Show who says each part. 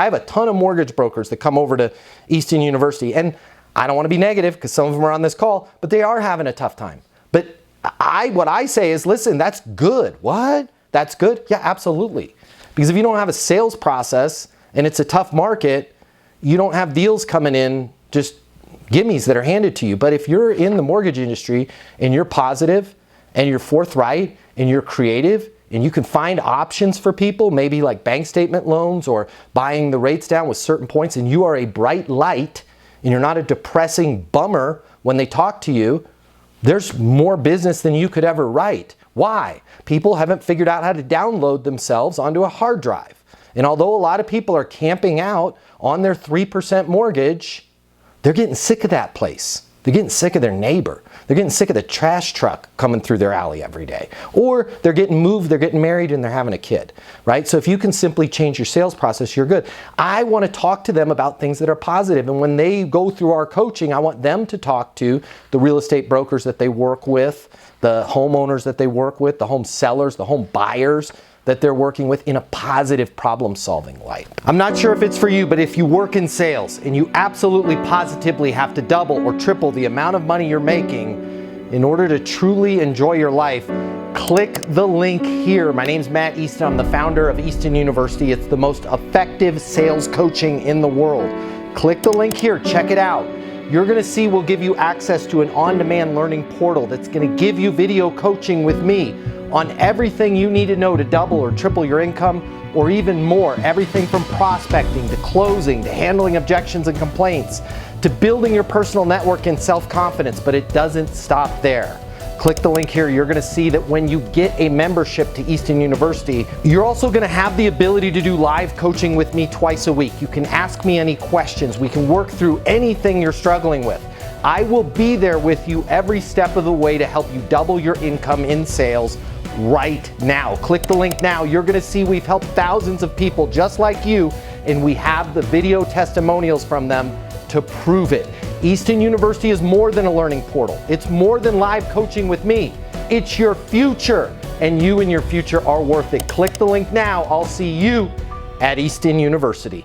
Speaker 1: I have a ton of mortgage brokers that come over to Easton University, and I don't want to be negative because some of them are on this call, but they are having a tough time. But what I say is, listen, that's good. What? That's good? Yeah, absolutely. Because if you don't have a sales process and it's a tough market, you don't have deals coming in, just gimmies that are handed to you. But if you're in the mortgage industry and you're positive and you're forthright and you're creative and you can find options for people, maybe like bank statement loans or buying the rates down with certain points, and you are a bright light and you're not a depressing bummer when they talk to you, there's more business than you could ever write. Why? People haven't figured out how to download themselves onto a hard drive. And although a lot of people are camping out on their 3% mortgage, they're getting sick of that place. They're getting sick of their neighbor. They're getting sick of the trash truck coming through their alley every day. Or they're getting moved, they're getting married, and they're having a kid, right? So if you can simply change your sales process, you're good. I want to talk to them about things that are positive. And when they go through our coaching, I want them to talk to the real estate brokers that they work with, the homeowners that they work with, the home sellers, the home buyers that they're working with in a positive problem-solving light. I'm not sure if it's for you, but if you work in sales and you absolutely positively have to double or triple the amount of money you're making in order to truly enjoy your life, click the link here. My name's Matt Easton. I'm the founder of Easton University. It's the most effective sales coaching in the world. Click the link here, check it out. You're gonna see we'll give you access to an on-demand learning portal that's gonna give you video coaching with me on everything you need to know to double or triple your income, or even more. Everything from prospecting to closing to handling objections and complaints to building your personal network and self-confidence, but it doesn't stop there. Click the link here. You're gonna see that when you get a membership to Easton University, you're also gonna have the ability to do live coaching with me twice a week. You can ask me any questions. We can work through anything you're struggling with. I will be there with you every step of the way to help you double your income in sales right now. Click the link now. You're gonna see we've helped thousands of people just like you, and we have the video testimonials from them to prove it. Easton University is more than a learning portal. It's more than live coaching with me. It's your future, and you and your future are worth it. Click the link now. I'll see you at Easton University.